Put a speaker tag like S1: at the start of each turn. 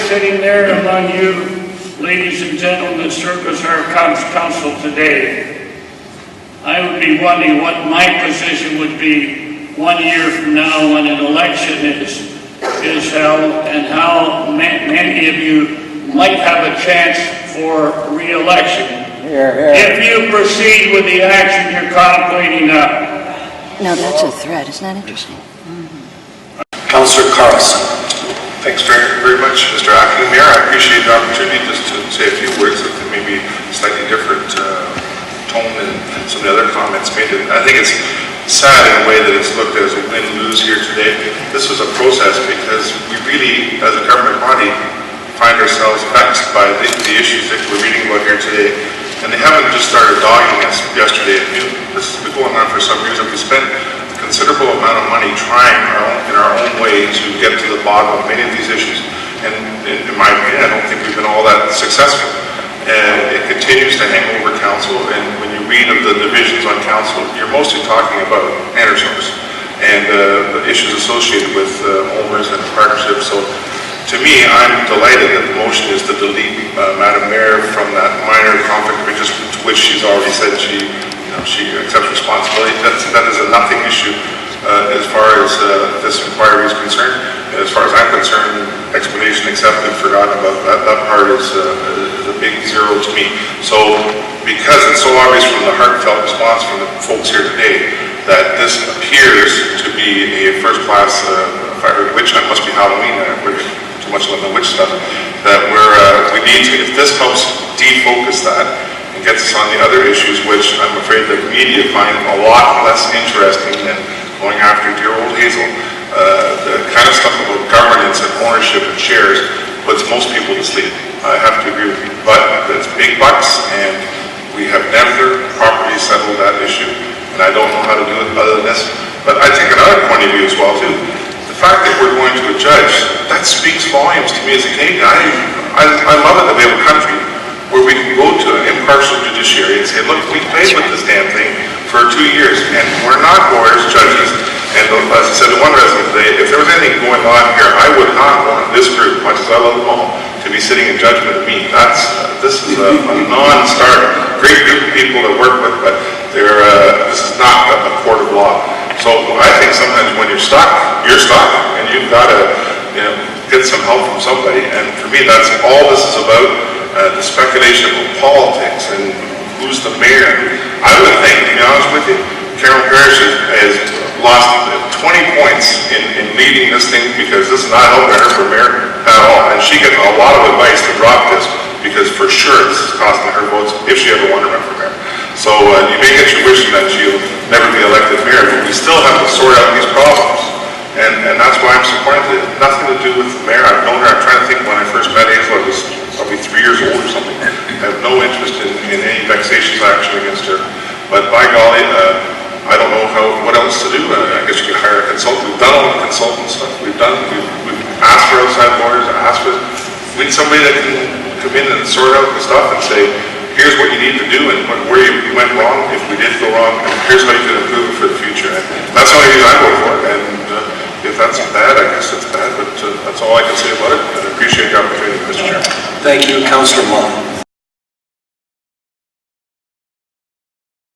S1: sitting there among you, ladies and gentlemen, that serve as our council today, I would be wondering what my position would be 1 year from now when an election is held, and how many of you might have a chance for re-election. If you proceed with the action you're contemplating now.
S2: No, that's a threat. Isn't that interesting?
S3: Councillor Carlson.
S4: Thanks very much, Mr. Acting Mayor. I appreciate the opportunity just to say a few words that may be slightly different tone than some of the other comments made. And I think it's sad in a way that it's looked at as a win-lose here today. This was a process because we really, as a government body, find ourselves vexed by the issues that we're reading about here today. And they haven't just started dogging us yesterday at noon. This has been going on for some years, and we spent a considerable amount of money trying in our own way to get to the bottom of many of these issues. And in my opinion, I don't think we've been all that successful. And it continues to hang over council, and when you read of the divisions on council, you're mostly talking about Enersource and the issues associated with owners and partnerships. So to me, I'm delighted that the motion is to delete Madam Mayor from that minor conflict of interest, to which she's already said she accepts responsibility. That is a nothing issue as far as this inquiry is concerned. As far as I'm concerned, explanation accepted, forgotten about, that part is a big zero to me. So because it's so obvious from the heartfelt response from the folks here today that this appears to be a first-class witch hunt, must be Halloween, too much on the witch stuff, that we need to, if this helps defocus that and gets us on the other issues, which I'm afraid the media find a lot less interesting than going after dear old Hazel, the kind of stuff about governance and ownership and shares puts most people to sleep. I have to agree with you, but it's big bucks, and we have never properly settled that issue, and I don't know how to do it other than this. But I take another point of view as well too. The fact that we're going to a judge, that speaks volumes to me as a Canadian. I love it that we have a country where we can go to an impartial judiciary and say, look, we played with this damn thing for 2 years, and we're not lawyers, judges. And as I said to one resident today, if there was anything going on here, I would not want this group, much as I love them all, to be sitting in judgment of me. This is a non-starter. Great group of people to work with, but this is not a court of law. So I think sometimes when you're stuck, and you've got to get some help from somebody. And for me, that's all this is about, the speculation of politics and who's the mayor. I would think, to be honest with you, Carol Parrish has lost 20 points in leading this thing, because this is not helping her for mayor at all. And she gets a lot of advice to drop this, because for sure this is costing her votes if she ever wanted to run for mayor. So you may get your wish that she'll never be elected mayor, but we still have to sort out these problems. And that's why I'm supporting it. Nothing to do with the mayor. I've known her. I'm trying to think when I first met Hazel, I was probably 3 years old or something. I have no interest in any vexatious action against her. But by golly, I don't know what else to do. I guess you could hire a consultant. We've done all the consultant stuff. We've asked for outside lawyers. We need somebody that can come in and sort out the stuff and say, here's what you need to do and where you went wrong, if we did go wrong, and here's how you can improve it for the future. And that's the only reason I vote for it. And if that's bad, I guess it's bad, but that's all I can say about it. And I appreciate the opportunity, Mr. Chairman.
S3: Thank you, Councillor Mullin.